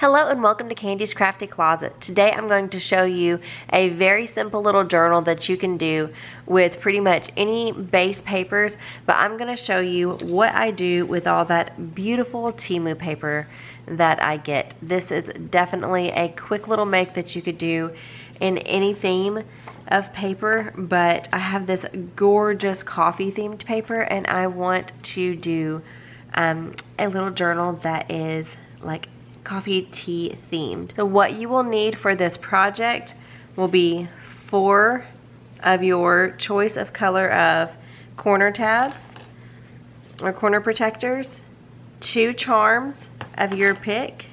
Hello and welcome to Candy's Crafty Closet. Today I'm going to show you a very simple little journal that you can do with pretty much any base papers, but I'm going to show you what I do with all that beautiful Temu paper that I get. This is definitely a quick little make that you could do in any theme of paper, but I have this gorgeous coffee themed paper and I want to do a little journal that is like coffee tea themed. So what you will need for this project will be 4 of your choice of color of corner tabs or corner protectors, 2 charms of your pick,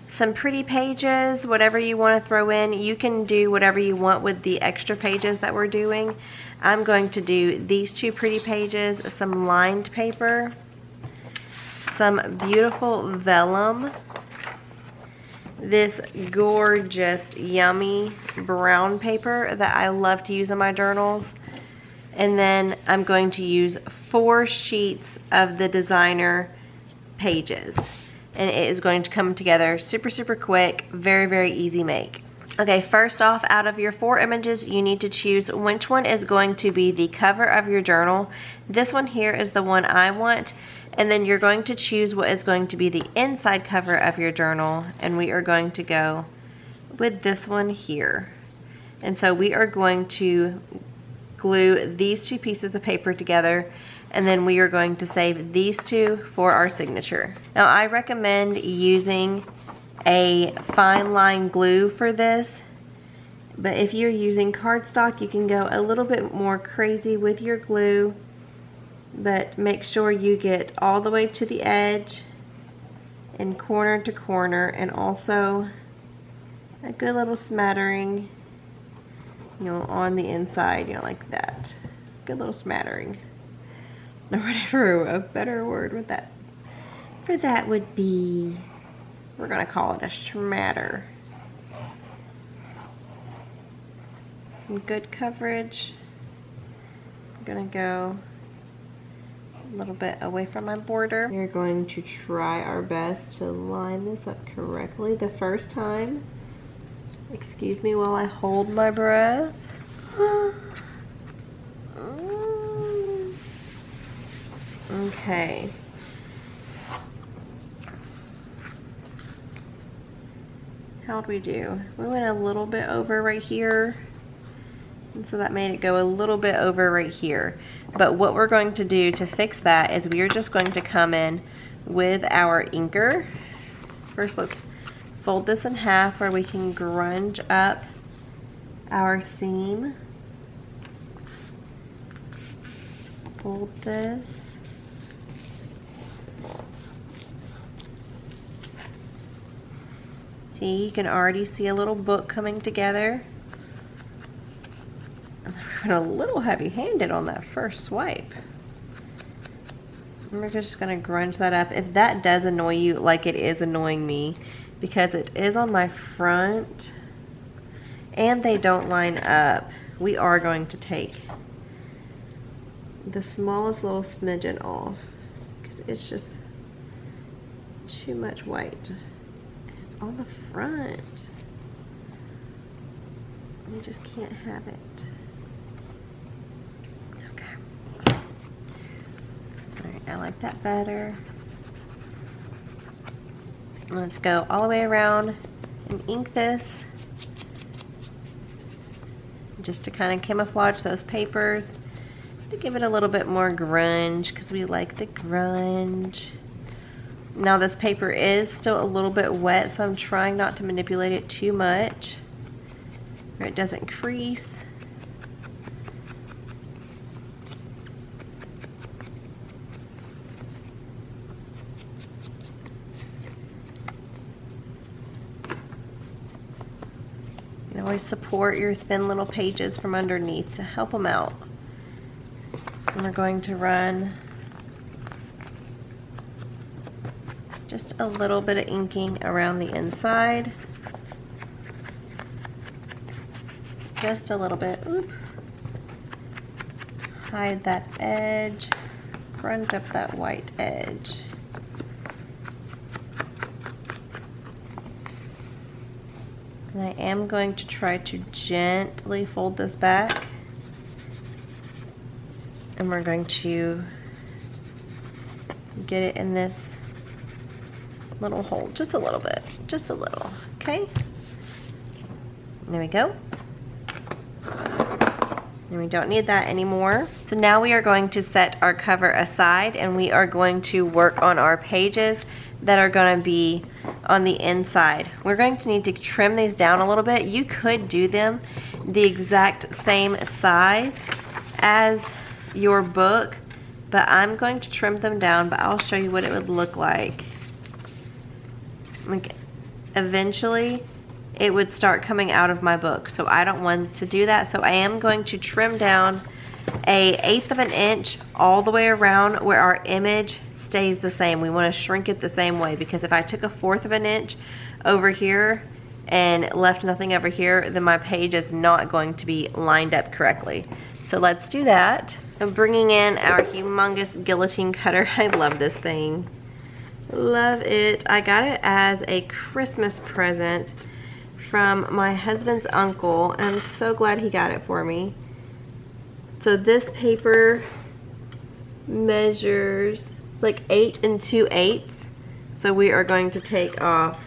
some pretty pages, whatever you want to throw in. You can do whatever you want with the extra pages that we're doing. I'm going to do these 2 pretty pages, some lined paper, some beautiful vellum, this gorgeous yummy brown paper that I love to use in my journals, and then I'm going to use 4 sheets of the designer pages, and it is going to come together super quick, very easy make. Okay, first off, out of your 4 images, you need to choose which one is going to be the cover of your journal. This one here is the one I want. And then you're going to choose what is going to be the inside cover of your journal, and we are going to go with this one here. And so we are going to glue these 2 pieces of paper together, and then we are going to save these 2 for our signature. Now I recommend using a fine line glue for this, but if you're using cardstock, you can go a little bit more crazy with your glue. But make sure you get all the way to the edge and corner to corner, and also a good little smattering, on the inside, like that. Good little smattering. Or whatever a better word with that for that would be. We're gonna call it a schmatter. Some good coverage. I'm gonna go a little bit away from my border. We're going to try our best to line this up correctly the first time. Excuse me while I hold my breath. Okay. How'd we do? We went a little bit over right here. And so that made it go a little bit over right here. But what we're going to do to fix that is we are just going to come in with our inker. First, let's fold this in half where we can grunge up our seam. Let's fold this. See, you can already see a little book coming together. We went a little heavy-handed on that first swipe. And we're just going to grunge that up. If that does annoy you like it is annoying me, because it is on my front and they don't line up, we are going to take the smallest little smidgen off because it's just too much white. It's on the front. You just can't have it. I like that better. Let's go all the way around and ink this just to kind of camouflage those papers, to give it a little bit more grunge because we like the grunge. Now this paper is still a little bit wet, so I'm trying not to manipulate it too much where it doesn't crease. Always support your thin little pages from underneath to help them out. And we're going to run just a little bit of inking around the inside. Just a little bit. Oop. Hide that edge. Grunge up that white edge. And I am going to try to gently fold this back. And we're going to get it in this little hole, just a little bit, just a little, okay? There we go. And we don't need that anymore. So now we are going to set our cover aside and we are going to work on our pages that are going to be on the inside. We're going to need to trim these down a little bit. You could do them the exact same size as your book, but I'm going to trim them down, but I'll show you what it would look like. Like eventually it would start coming out of my book, so I don't want to do that. So I am going to trim down a 1/8 of an inch all the way around where our image stays the same. We want to shrink it the same way, because if I took a 1/4 of an inch over here and left nothing over here, then my page is not going to be lined up correctly. So let's do that. I'm bringing in our humongous guillotine cutter. I love this thing. Love it. I got it as a Christmas present from my husband's uncle, and I'm so glad he got it for me. So this paper measures like 8 2/8. So we are going to take off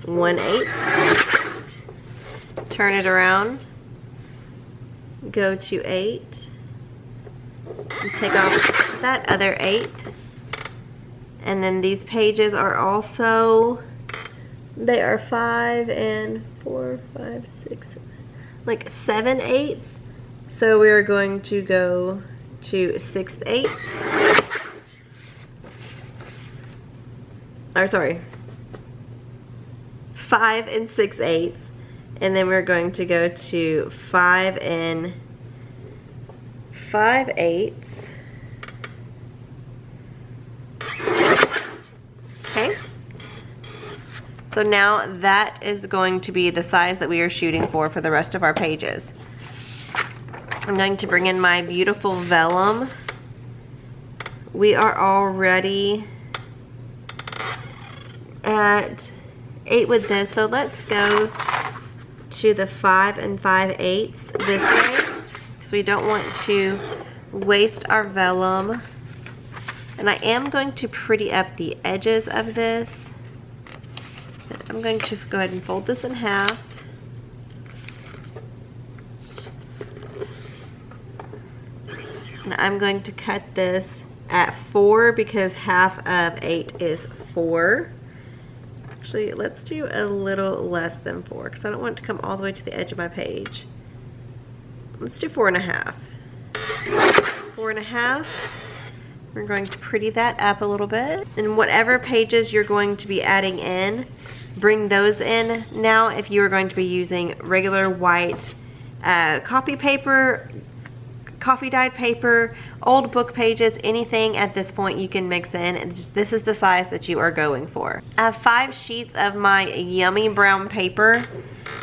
1/8, turn it around, go to 8, and take off that other 1/8. And then these pages are also, they are 5 and 4, 5, 6, like 7/8. So we are going to go to 6/8. Or sorry, 5 and 6/8. And then we're going to go to 5 and 5/8. Okay. So now that is going to be the size that we are shooting for the rest of our pages. I'm going to bring in my beautiful vellum. We are already at 8 with this, so let's go to the 5 and 5/8 this way, because we don't want to waste our vellum. And I am going to pretty up the edges of this. I'm going to go ahead and fold this in half. And I'm going to cut this at 4 because half of 8 is 4. Actually, let's do a little less than 4 because I don't want it to come all the way to the edge of my page. Let's do 4 1/2. 4 1/2. We're going to pretty that up a little bit. And whatever pages you're going to be adding in, bring those in now. If you are going to be using regular white copy paper, coffee dyed paper, old book pages, anything at this point you can mix in. And this is the size that you are going for. I have 5 sheets of my yummy brown paper,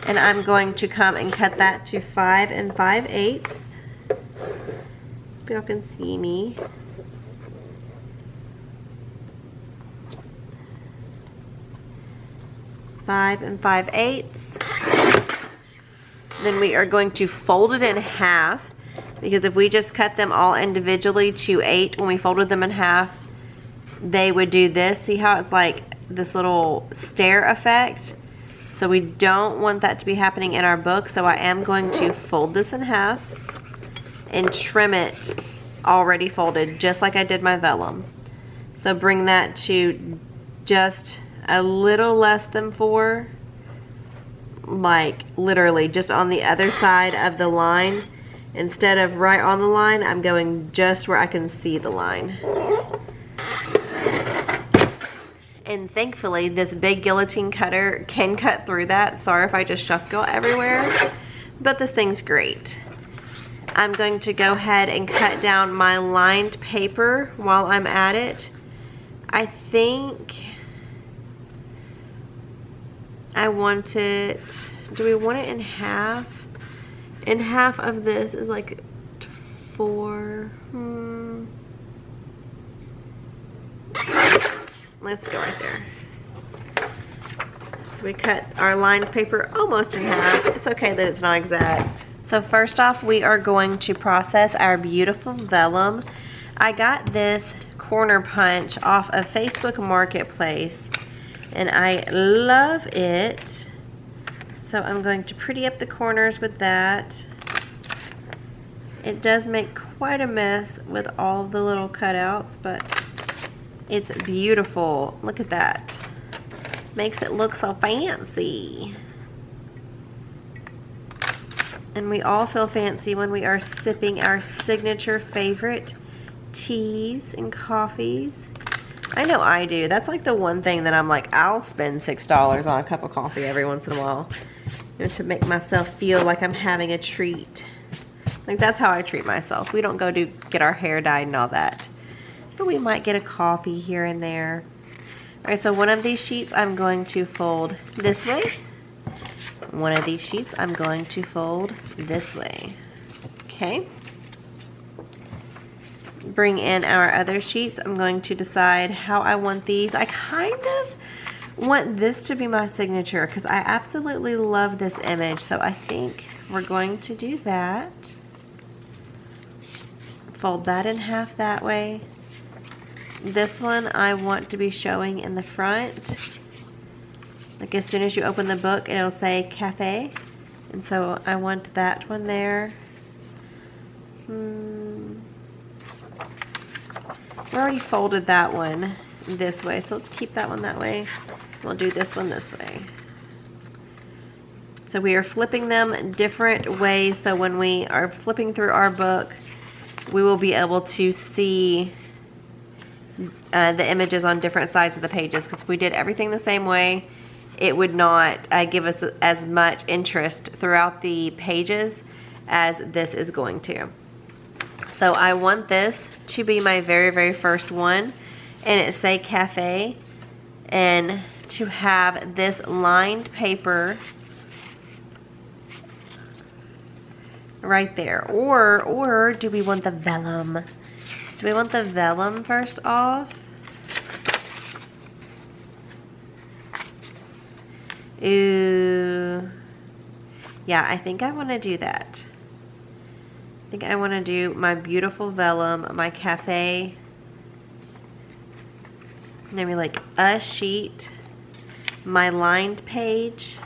and I'm going to come and cut that to 5 and 5/8. Hope y'all can see me. 5 and 5/8. Then we are going to fold it in half, because if we just cut them all individually to 8, when we folded them in half, they would do this. See how it's like this little stair effect? So we don't want that to be happening in our book. So I am going to fold this in half and trim it already folded, just like I did my vellum. So bring that to just a little less than 4, like literally just on the other side of the line. Instead of right on the line, I'm going just where I can see the line. And thankfully, this big guillotine cutter can cut through that. Sorry if I just shucked y'all everywhere, but this thing's great. I'm going to go ahead and cut down my lined paper while I'm at it. I think I want it, do we want it in half? And half of this is like 4. Let's go right there. So we cut our lined paper almost in half. It's okay that it's not exact. So first off, we are going to process our beautiful vellum. I got this corner punch off of Facebook Marketplace, and I love it. So I'm going to pretty up the corners with that. It does make quite a mess with all the little cutouts, but it's beautiful. Look at that. Makes it look so fancy. And we all feel fancy when we are sipping our signature favorite teas and coffees. I know I do. That's like the one thing that I'm like, I'll spend $6 on a cup of coffee every once in a while, you know, to make myself feel like I'm having a treat. Like, that's how I treat myself. We don't go to get our hair dyed and all that, but we might get a coffee here and there. All right, so one of these sheets I'm going to fold this way. One of these sheets I'm going to fold this way. Okay. Bring in our other sheets. I'm going to decide how I want these. I kind of want this to be my signature because I absolutely love this image. So I think we're going to do that. Fold that in half that way. This one I want to be showing in the front. Like, as soon as you open the book, it'll say cafe. And so I want that one there. We already folded that one this way, so let's keep that one that way. We'll do this one this way. So we are flipping them different ways, so when we are flipping through our book, we will be able to see the images on different sides of the pages, because if we did everything the same way, it would not give us as much interest throughout the pages as this is going to. So I want this to be my very, very first one, and it say cafe, and to have this lined paper right there. Or do we want the vellum? Do we want the vellum first off? Ooh. Yeah, I think I want to do that. I think I want to do my beautiful vellum, my cafe. Maybe like a sheet, my lined page.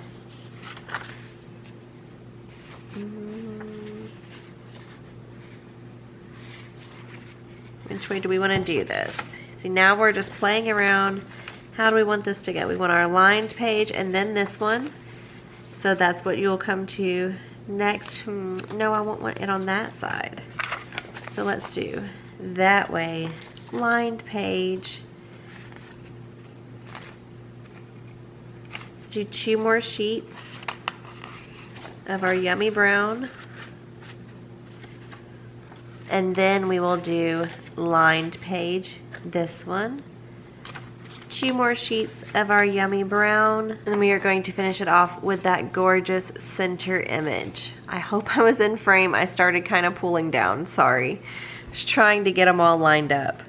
Which way do we want to do this? See, now we're just playing around. How do we want this to go? We want our lined page and then this one. So that's what you'll come to next. No, I want it on that side. So let's do that way. Lined page. Let's do 2 more sheets of our yummy brown. And then we will do lined page, this one. 2 more sheets of our yummy brown, and we are going to finish it off with that gorgeous center image. I hope I was in frame. I started kind of pulling down, sorry. Just trying to get them all lined up.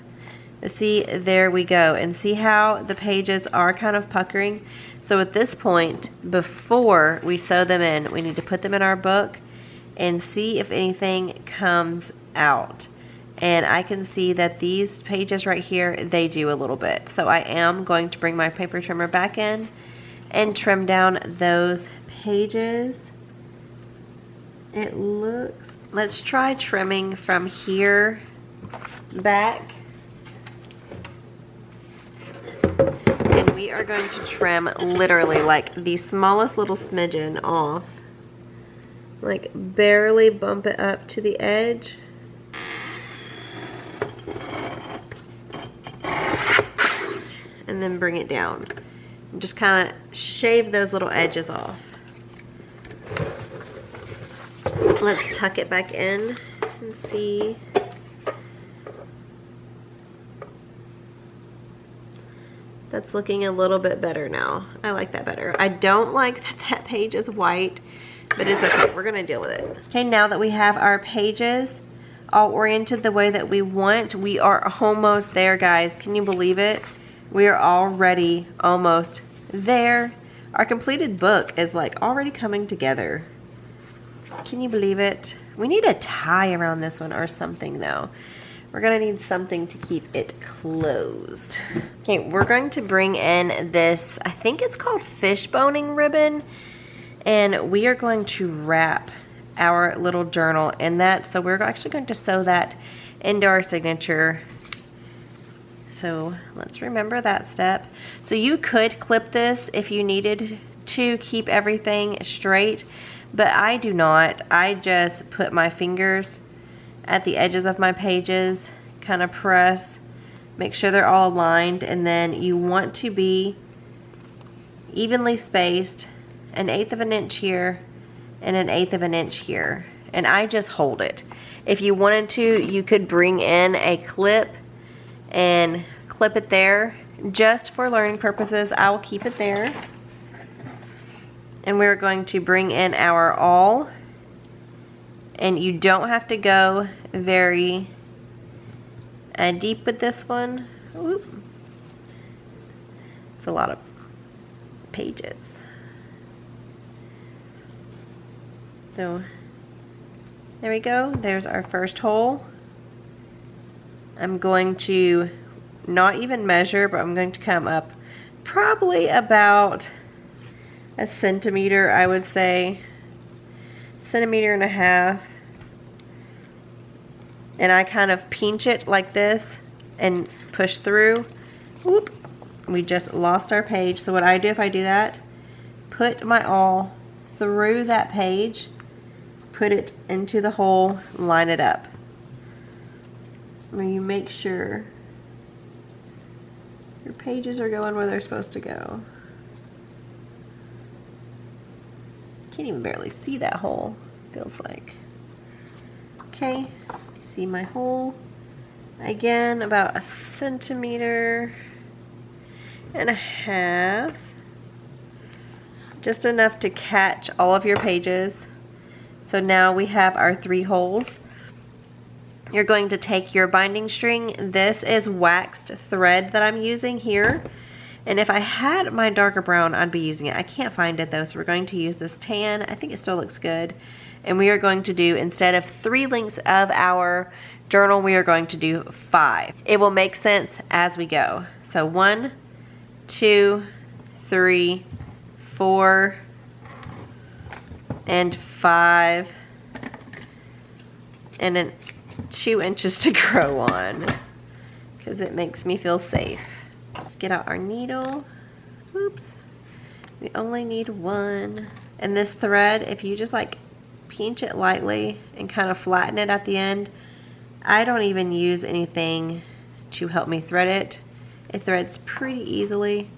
See, there we go, and see how the pages are kind of puckering? So at this point, before we sew them in, we need to put them in our book and see if anything comes out. And I can see that these pages right here, they do a little bit. So I am going to bring my paper trimmer back in and trim down those pages. It looks, let's try trimming from here back. And we are going to trim literally like the smallest little smidgen off. Like barely bump it up to the edge. And then bring it down. And just kind of shave those little edges off. Let's tuck it back in and see. That's looking a little bit better now. I like that better. I don't like that that page is white, but it's okay. We're gonna deal with it. Okay, now that we have our pages all oriented the way that we want, we are almost there, guys. Can you believe it? We are already almost there. Our completed book is like already coming together. Can you believe it? We need a tie around this one or something though. We're gonna need something to keep it closed. Okay, we're going to bring in this, I think it's called fishboning ribbon, and we are going to wrap our little journal in that. So we're actually going to sew that into our signature. So let's remember that step. So you could clip this if you needed to keep everything straight, but I do not. I just put my fingers at the edges of my pages, kind of press, make sure they're all aligned, and then you want to be evenly spaced, 1/8 of an inch here and 1/8 of an inch here. And I just hold it. If you wanted to, you could bring in a clip and clip it there. Just for learning purposes, I will keep it there. And we're going to bring in our awl. And you don't have to go very deep with this one. Oop. It's a lot of pages. So there we go. There's our first hole. I'm going to not even measure, but I'm going to come up probably about 1 centimeter, I would say, 1.5 centimeters. And I kind of pinch it like this and push through. Whoop. We just lost our page. So what I do if I do that, put my awl through that page, put it into the hole, line it up. When you make sure your pages are going where they're supposed to go. Can't even barely see that hole, feels like. Okay, see my hole. Again, about 1.5 centimeters. Just enough to catch all of your pages. So now we have our 3 holes. You're going to take your binding string. This is waxed thread that I'm using here. And if I had my darker brown, I'd be using it. I can't find it though, so we're going to use this tan. I think it still looks good. And we are going to do, instead of 3 lengths of our journal, we are going to do 5. It will make sense as we go. So 1, 2, 3, 4, and 5. And then 2 inches to grow on because it makes me feel safe. Let's get out our needle. Oops. We only need 1. And this thread, if you just like pinch it lightly and kind of flatten it at the end, I don't even use anything to help me thread it. It threads pretty easily.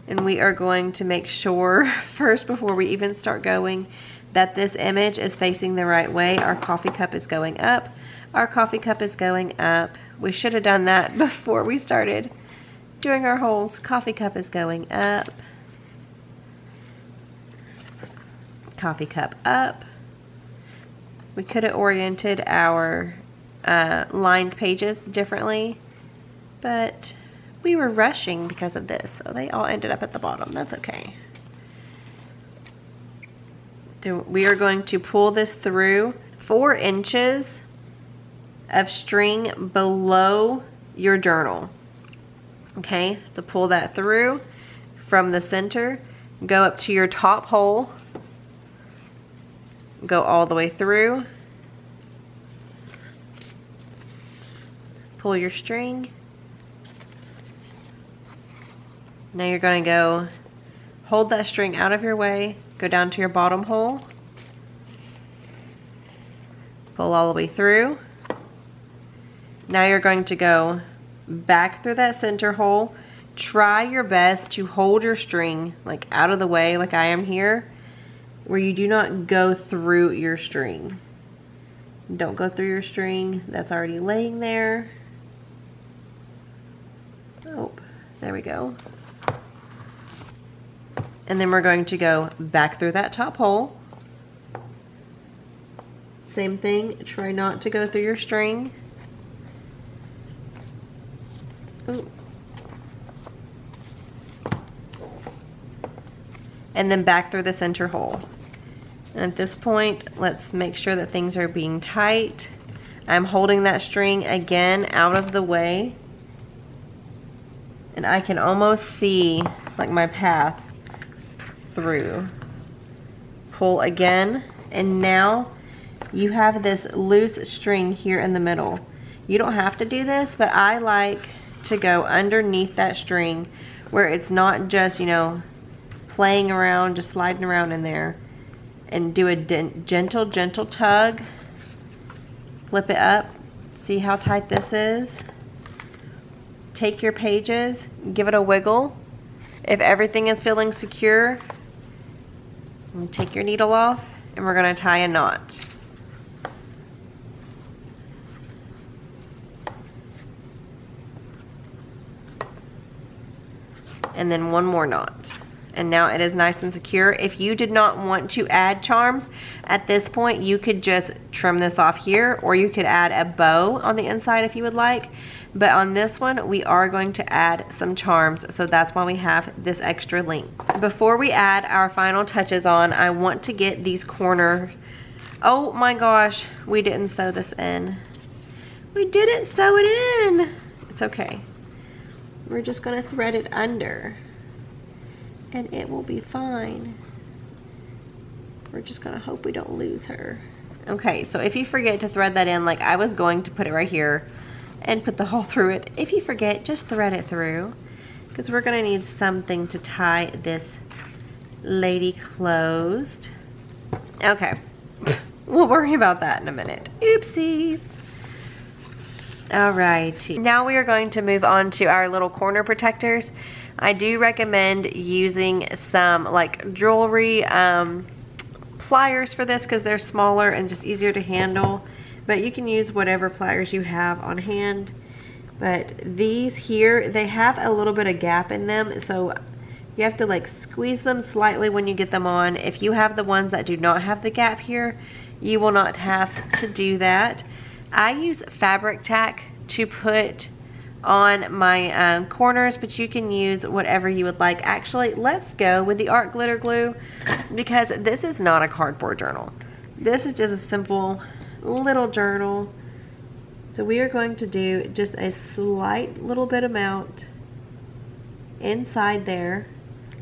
And we are going to make sure first, before we even start going, that this image is facing the right way. Our coffee cup is going up. Our coffee cup is going up. We should have done that before we started doing our holes. Coffee cup is going up. Coffee cup up. We could have oriented our lined pages differently, but we were rushing because of this, so they all ended up at the bottom. That's okay. So we are going to pull this through 4 inches of string below your journal. Okay, so pull that through from the center, go up to your top hole, go all the way through, pull your string. Now you're going to go hold that string out of your way, go down to your bottom hole, pull all the way through. Now you're going to go back through that center hole. Try your best to hold your string like out of the way, like I am here, where you do not go through your string. Don't go through your string that's already laying there. Oh, there we go. And then we're going to go back through that top hole. Same thing, try not to go through your string. Ooh. and then back through the center hole. And at this point, let's make sure that things are being tight. I'm holding that string again out of the way, and I can almost see like my path through. Pull again, and now you have this loose string here in the middle. You don't have to do this, but I like to go underneath that string where it's not just, you know, playing around, just sliding around in there, and do a gentle tug. Flip it up. See how tight this is? Take your pages, give it a wiggle. If everything is feeling secure, take your needle off, and we're going to tie a knot. And then one more knot. And now it is nice and secure. If you did not want to add charms, at this point you could just trim this off here, or you could add a bow on the inside if you would like. But on this one, we are going to add some charms, so that's why we have this extra length. Before we add our final touches on, I want to get these corners. Oh my gosh, we didn't sew this in. We didn't sew it in. It's okay. We're just gonna thread it under, and it will be fine. We're just gonna hope we don't lose her. Okay, so if you forget to thread that in, like I was going to put it right here and put the hole through it. If you forget, just thread it through, because we're gonna need something to tie this lady closed. Okay, we'll worry about that in a minute. Oopsies. Alrighty, now we are going to move on to our little corner protectors. I do recommend using some like jewelry pliers for this, because they're smaller and just easier to handle. But you can use whatever pliers you have on hand. But these here, they have a little bit of gap in them, so you have to like squeeze them slightly when you get them on. If you have the ones that do not have the gap here, you will not have to do that. I use fabric tack to put on my corners, but you can use whatever you would like. Actually, let's go with the art glitter glue, because this is not a cardboard journal. This is just a simple little journal. So we are going to do just a slight little bit amount inside there,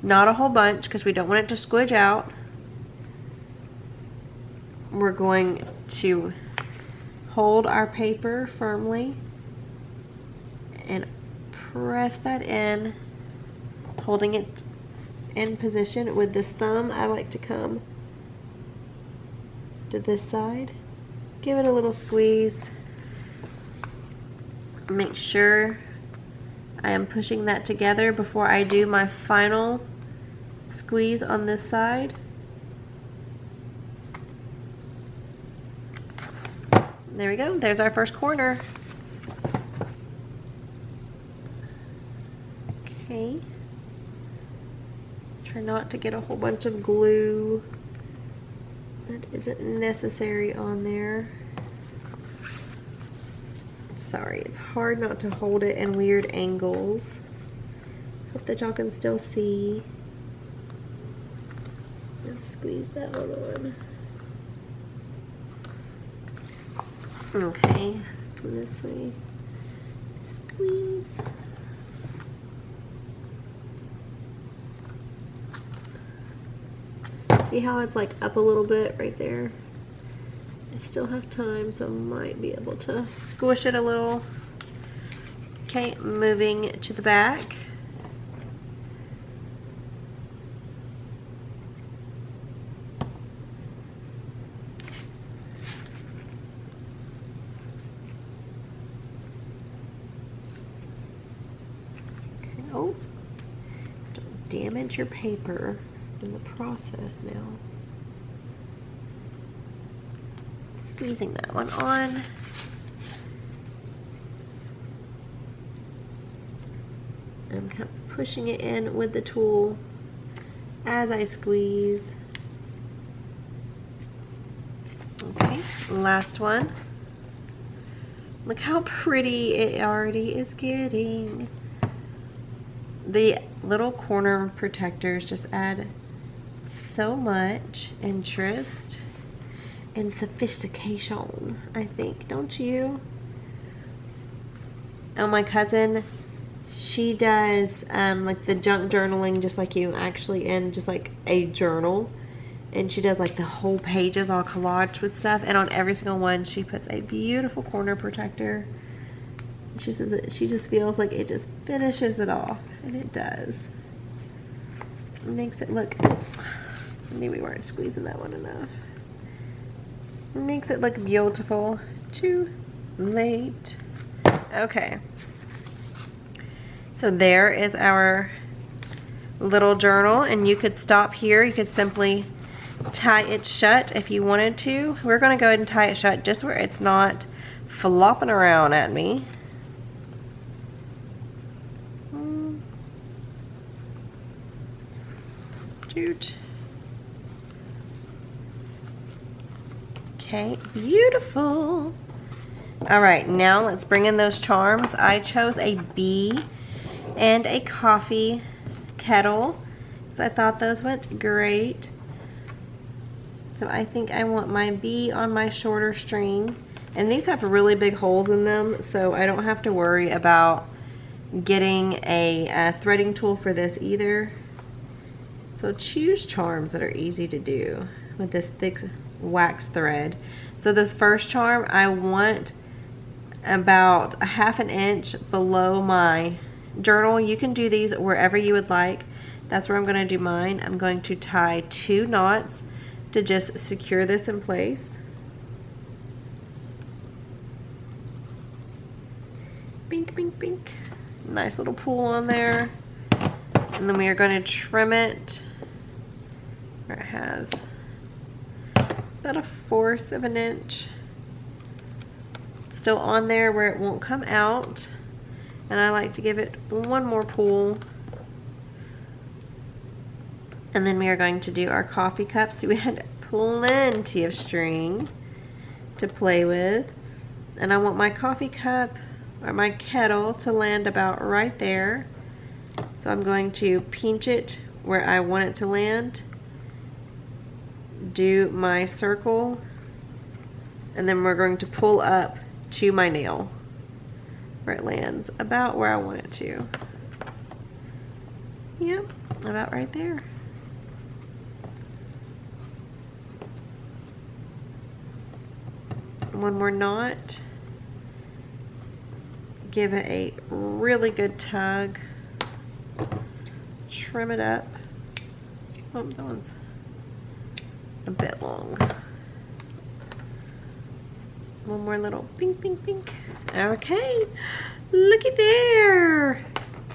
not a whole bunch, because we don't want it to squidge out. We're going to hold our paper firmly and press that in, holding it in position with this thumb. I like to come to this side, give it a little squeeze, make sure I am pushing that together before I do my final squeeze on this side. There we go, there's our first corner. Okay. Try not to get a whole bunch of glue that isn't necessary on there. Sorry, it's hard not to hold it in weird angles. Hope that y'all can still see. Let's squeeze that one on. Okay, come this way. Squeeze. See how it's like up a little bit right there? I still have time, so I might be able to squish it a little. Okay, moving to the back. Oh, don't damage your paper in the process now. Squeezing that one on. I'm kind of pushing it in with the tool as I squeeze. Okay, last one. Look how pretty it already is getting. The little corner protectors just add so much interest and sophistication, I think, don't you? Oh, my cousin, she does like the junk journaling just like you, actually, in just like a journal. And she does like the whole pages all collaged with stuff, and on every single one she puts a beautiful corner protector. She says she just feels like it just finishes it off, and it does. It makes it look, maybe we weren't squeezing that one enough. It makes it look beautiful. Too late. Okay. So there is our little journal, and you could stop here. You could simply tie it shut if you wanted to. We're going to go ahead and tie it shut just where it's not flopping around at me. Shoot. Okay, beautiful. All right, now let's bring in those charms. I chose a bee and a coffee kettle, so I thought those went great. So I think I want my bee on my shorter string, and these have really big holes in them, so I don't have to worry about getting a threading tool for this either. So choose charms that are easy to do with this thick wax thread. So this first charm, I want about a ½ an inch below my journal. You can do these wherever you would like. That's where I'm going to do mine. I'm going to tie 2 knots to just secure this in place. Bink, bink, bink. Nice little pull on there. And then we are going to trim it where it has about 1/4 of an inch. Still on there where it won't come out. And I like to give it one more pull. And then we are going to do our coffee cups. So we had plenty of string to play with. And I want my coffee cup or my kettle to land about right there. So I'm going to pinch it where I want it to land, do my circle, and then we're going to pull up to my nail where it lands about where I want it to. Yep, about right there. One more knot. Give it a really good tug. Trim it up. Oh, that one's a bit long. One more little pink, pink, pink. Okay, looky there.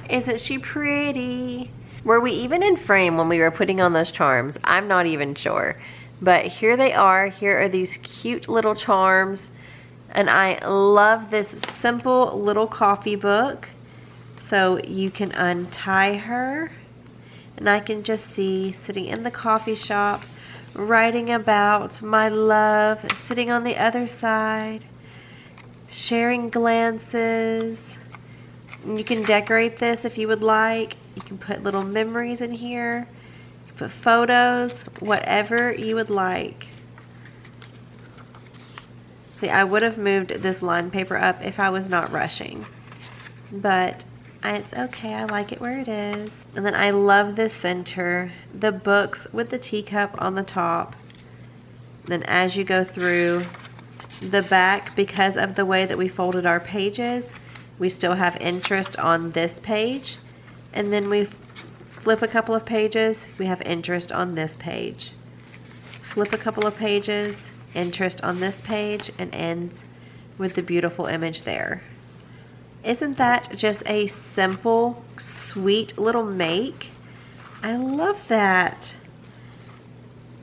Isn't she pretty? Were we even in frame when we were putting on those charms? I'm not even sure. But here they are. Here are these cute little charms. And I love this simple little coffee book. So you can untie her. And I can just see sitting in the coffee shop, writing about my love, sitting on the other side, sharing glances. And you can decorate this if you would like. You can put little memories in here. You can put photos, whatever you would like. See, I would have moved this line paper up if I was not rushing. But it's okay, I like it where it is. And then I love this center, the books with the teacup on the top. Then as you go through the back, because of the way that we folded our pages, we still have interest on this page. And then we flip a couple of pages, we have interest on this page. Flip a couple of pages, interest on this page, and ends with the beautiful image there. Isn't that just a simple, sweet little make? I love that.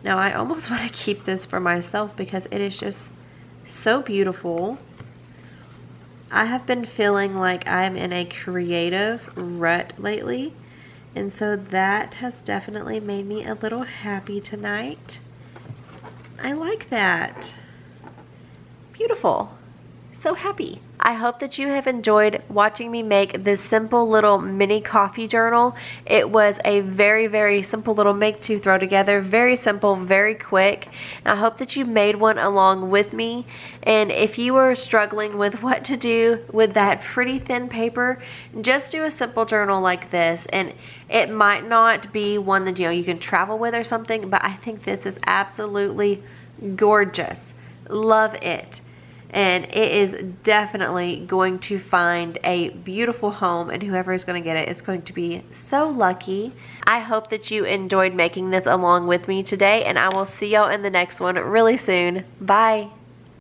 Now I almost want to keep this for myself because it is just so beautiful. I have been feeling like I'm in a creative rut lately, and so that has definitely made me a little happy tonight. I like that. Beautiful. so happy. I hope that you have enjoyed watching me make this simple little mini coffee journal. It was a very, very simple little make to throw together. Very simple, very quick. And I hope that you made one along with me. And if you are struggling with what to do with that pretty thin paper, just do a simple journal like this. And it might not be one that you can travel with or something, but I think this is absolutely gorgeous. Love it. And it is definitely going to find a beautiful home, and whoever is going to get it is going to be so lucky. I hope that you enjoyed making this along with me today, and I will see y'all in the next one really soon. Bye.